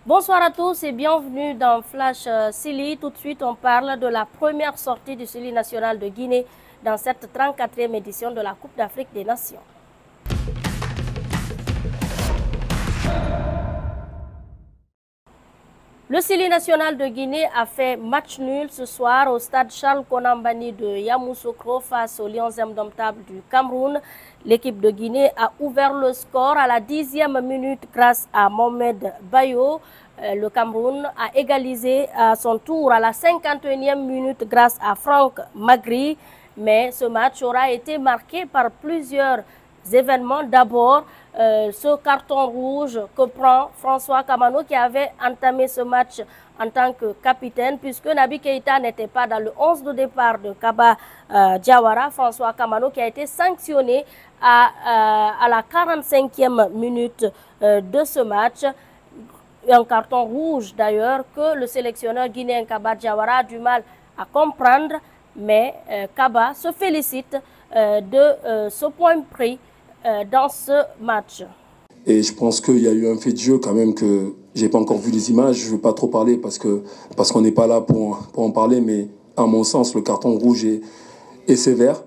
Bonsoir à tous et bienvenue dans Flash Silly. Tout de suite, on parle de la première sortie du Silly national de Guinée dans cette 34e édition de la Coupe d'Afrique des Nations. Le Silly national de Guinée a fait match nul ce soir au stade Charles Konambani de Yamoussoukro face aux Lions indomptables du Cameroun. L'équipe de Guinée a ouvert le score à la 10e minute grâce à Mohamed Bayo. Le Cameroun a égalisé à son tour à la 51e minute grâce à Franck Magri. Mais ce match aura été marqué par plusieurs événements. D'abord, ce carton rouge que prend François Kamano qui avait entamé ce match en tant que capitaine puisque Naby Keïta n'était pas dans le 11 de départ de Kaba Diawara. François Kamano qui a été sanctionné à la 45e minute de ce match. Un carton rouge d'ailleurs que le sélectionneur guinéen Kaba Diawara a du mal à comprendre, mais Kaba se félicite de ce point pris dans ce match. Et je pense qu'il y a eu un fait de jeu quand même que j'ai pas encore vu les images, je ne veux pas trop parler parce qu'on n'est pas là pour en parler, mais à mon sens le carton rouge est sévère.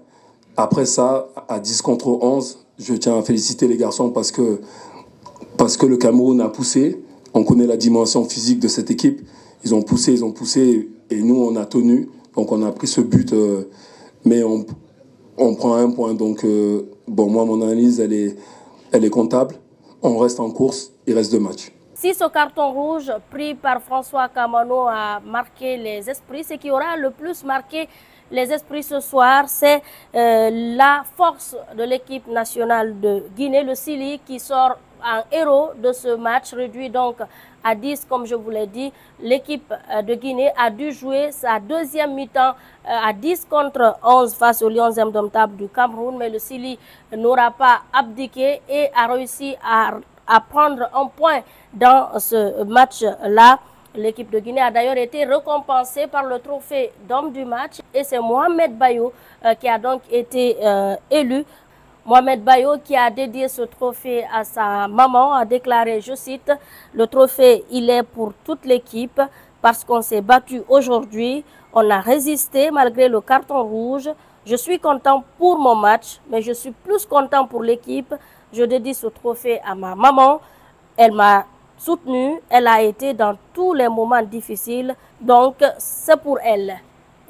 Après ça, à 10 contre 11, je tiens à féliciter les garçons parce que le Cameroun a poussé. On connaît la dimension physique de cette équipe. Ils ont poussé et nous on a tenu. Donc on a pris ce but, mais on prend un point. Donc bon, moi mon analyse elle est comptable. On reste en course, il reste 2 matchs. Si ce carton rouge pris par François Kamano a marqué les esprits, ce qui aura le plus marqué les esprits ce soir, c'est la force de l'équipe nationale de Guinée, le Silly, qui sort en héros de ce match, réduit donc à 10, comme je vous l'ai dit. L'équipe de Guinée a dû jouer sa deuxième mi-temps à 10 contre 11 face aux Lions indomptables du Cameroun, mais le Silly n'aura pas abdiqué et a réussi à prendre un point dans ce match-là. L'équipe de Guinée a d'ailleurs été récompensée par le trophée d'homme du match et c'est Mohamed Bayo qui a donc été élu. Mohamed Bayo qui a dédié ce trophée à sa maman a déclaré, je cite, « Le trophée, il est pour toute l'équipe parce qu'on s'est battu aujourd'hui, on a résisté malgré le carton rouge. Je suis content pour mon match, mais je suis plus content pour l'équipe. Je dédie ce trophée à ma maman. Elle m'a soutenue, elle a été dans tous les moments difficiles, donc c'est pour elle. »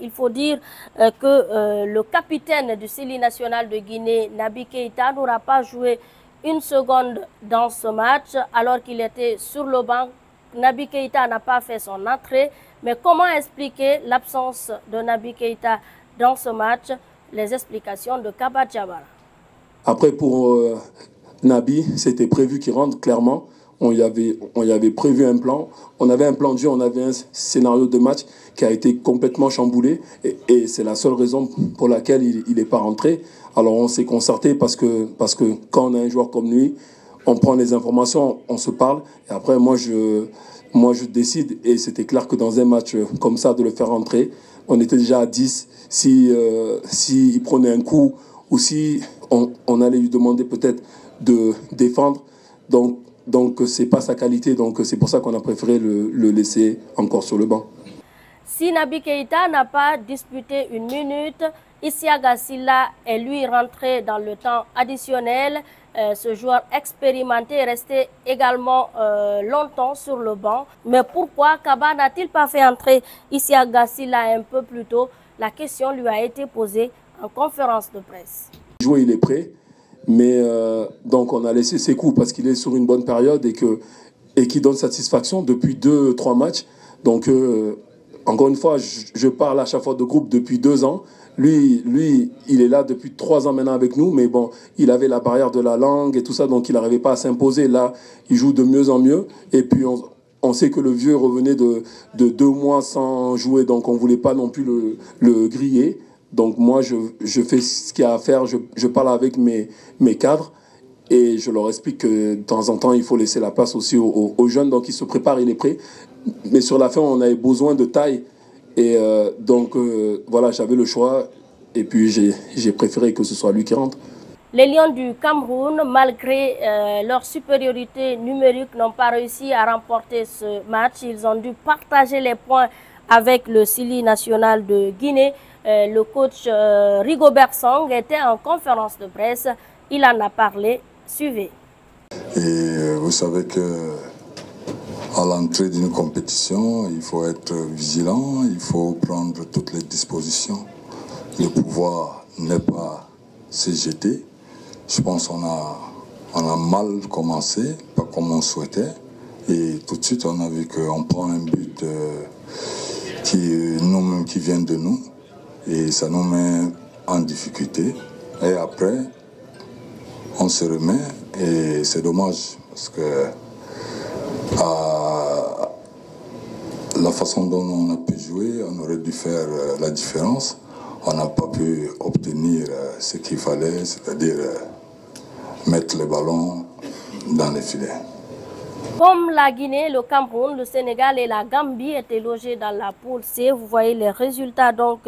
Il faut dire que le capitaine du Silly national de Guinée, Naby Keïta, n'aura pas joué une seconde dans ce match alors qu'il était sur le banc. Naby Keïta n'a pas fait son entrée. Mais comment expliquer l'absence de Naby Keïta dans ce match? Les explications de Kaba Diawara. Après, pour Naby, c'était prévu qu'il rentre clairement. On y avait prévu un plan. On avait un plan de jeu, on avait un scénario de match qui a été complètement chamboulé. Et c'est la seule raison pour laquelle il n'est pas rentré. Alors on s'est concerté parce que quand on a un joueur comme lui, on prend les informations, on se parle. Et après, moi, je décide. Et c'était clair que dans un match comme ça, de le faire rentrer, on était déjà à 10. Si prenait un coup ou si on allait lui demander peut-être de défendre. Donc c'est pas sa qualité, donc c'est pour ça qu'on a préféré le laisser encore sur le banc. Si Naby Keïta n'a pas disputé une minute, Isiaga Silla est lui rentré dans le temps additionnel. Ce joueur expérimenté est resté également longtemps sur le banc. Mais pourquoi Kaba n'a-t-il pas fait entrer Isiaga Silla un peu plus tôt? La question lui a été posée en conférence de presse. Le joueur, il est prêt. Mais donc on a laissé ses coups parce qu'il est sur une bonne période et qui donne satisfaction depuis 2-3 matchs. Donc encore une fois, je parle à chaque fois de groupe depuis 2 ans. Lui, il est là depuis 3 ans maintenant avec nous, mais bon, il avait la barrière de la langue et tout ça, donc il n'arrivait pas à s'imposer. Là, il joue de mieux en mieux. Et puis on sait que le vieux revenait de 2 mois sans jouer, donc on ne voulait pas non plus le griller. Donc moi, je fais ce qu'il y a à faire, je parle avec mes cadres et je leur explique que de temps en temps, il faut laisser la place aussi aux jeunes. Donc ils se préparent, il est prêt. Mais sur la fin, on avait besoin de taille. Et donc voilà, j'avais le choix et puis j'ai préféré que ce soit lui qui rentre. Les Lions du Cameroun, malgré leur supériorité numérique, n'ont pas réussi à remporter ce match. Ils ont dû partager les points avec le Sili national de Guinée. Le coach Rigobert Song était en conférence de presse. Il en a parlé. Suivez. Et vous savez que à l'entrée d'une compétition, il faut être vigilant, il faut prendre toutes les dispositions. Le pouvoir n'est pas se jeter. Je pense qu'on a mal commencé, pas comme on souhaitait. Et tout de suite, on a vu qu'on prend un but qui vient de nous. Et ça nous met en difficulté. Et après, on se remet. Et c'est dommage parce que la façon dont on a pu jouer, on aurait dû faire la différence. On n'a pas pu obtenir ce qu'il fallait, c'est-à-dire mettre le ballon dans les filets. Comme la Guinée, le Cameroun, le Sénégal et la Gambie étaient logés dans la poule C. Vous voyez les résultats donc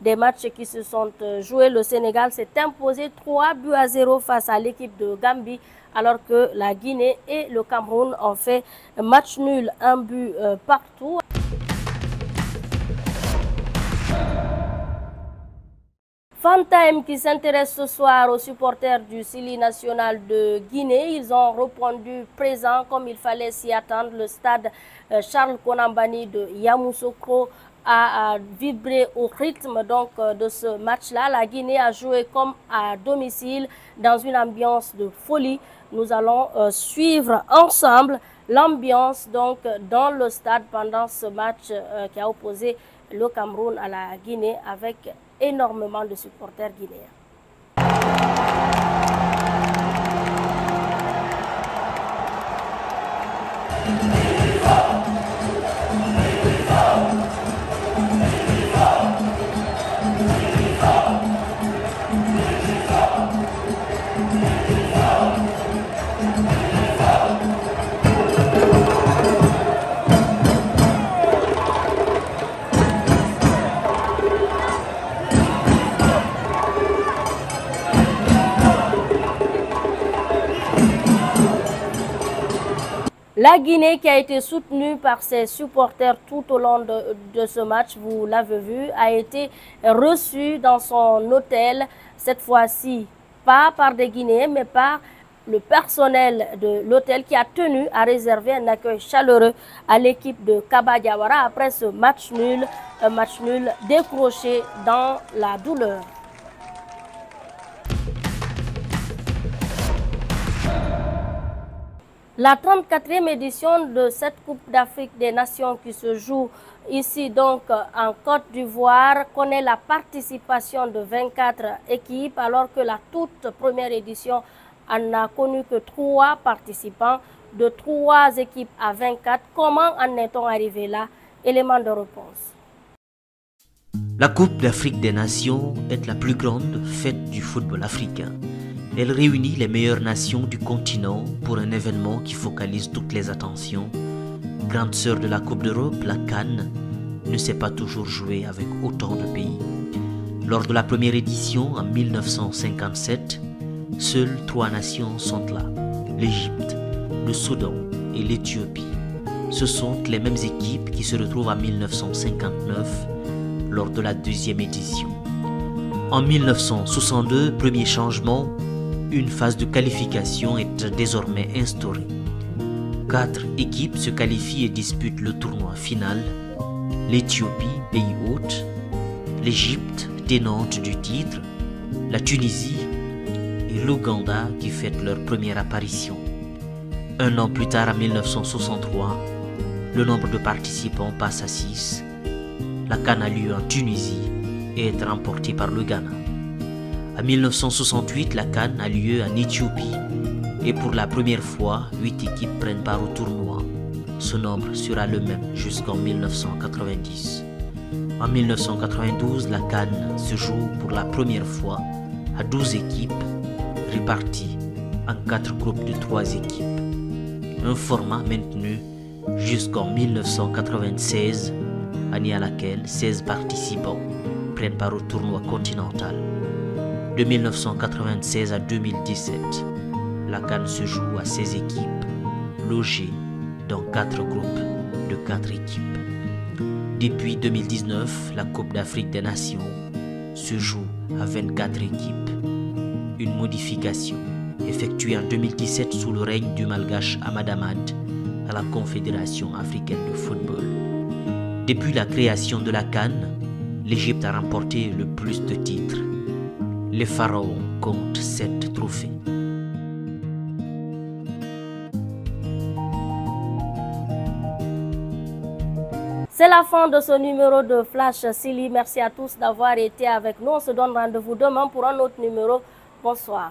des matchs qui se sont joués. Le Sénégal s'est imposé 3-0 face à l'équipe de Gambie, alors que la Guinée et le Cameroun ont fait match nul, un but partout. Fantime qui s'intéresse ce soir aux supporters du Sili national de Guinée. Ils ont répondu présent comme il fallait s'y attendre. Le stade Charles Konambani de Yamoussoukro a vibré au rythme donc de ce match-là. La Guinée a joué comme à domicile dans une ambiance de folie. Nous allons suivre ensemble l'ambiance donc dans le stade pendant ce match qui a opposé le Cameroun à la Guinée avec énormément de supporters guinéens. La Guinée qui a été soutenue par ses supporters tout au long de ce match, vous l'avez vu, a été reçue dans son hôtel, cette fois-ci pas par des Guinéens mais par le personnel de l'hôtel qui a tenu à réserver un accueil chaleureux à l'équipe de Kaba Diawara après ce match nul, un match nul décroché dans la douleur. La 34e édition de cette Coupe d'Afrique des Nations qui se joue ici donc en Côte d'Ivoire connaît la participation de 24 équipes alors que la toute première édition en a connu que 3 participants, de 3 équipes à 24. Comment en est-on arrivé là? Élément de réponse. La Coupe d'Afrique des Nations est la plus grande fête du football africain. Elle réunit les meilleures nations du continent pour un événement qui focalise toutes les attentions. Grande sœur de la Coupe d'Europe, la CAN ne s'est pas toujours jouée avec autant de pays. Lors de la première édition en 1957, seules 3 nations sont là, l'Égypte, le Soudan et l'Éthiopie. Ce sont les mêmes équipes qui se retrouvent en 1959 lors de la deuxième édition. En 1962, premier changement, une phase de qualification est désormais instaurée. 4 équipes se qualifient et disputent le tournoi final. L'Éthiopie, pays hôte, l'Égypte, tenante du titre, la Tunisie et l'Ouganda qui fêtent leur première apparition. Un an plus tard, en 1963, le nombre de participants passe à 6. La CAN a lieu en Tunisie et est remportée par le Ghana. En 1968, la CAN a lieu en Éthiopie et pour la première fois, 8 équipes prennent part au tournoi. Ce nombre sera le même jusqu'en 1990. En 1992, la CAN se joue pour la première fois à 12 équipes réparties en 4 groupes de 3 équipes. Un format maintenu jusqu'en 1996, année à laquelle 16 participants prennent part au tournoi continental. De 1996 à 2017, la CAN se joue à 16 équipes, logées dans 4 groupes de 4 équipes. Depuis 2019, la Coupe d'Afrique des Nations se joue à 24 équipes. Une modification effectuée en 2017 sous le règne du Malgache Ahmad Ahmad à la Confédération africaine de football. Depuis la création de la CAN, l'Égypte a remporté le plus de titres. Les Pharaons comptent 7 trophées. C'est la fin de ce numéro de Flash Silly. Merci à tous d'avoir été avec nous. On se donne rendez-vous demain pour un autre numéro. Bonsoir.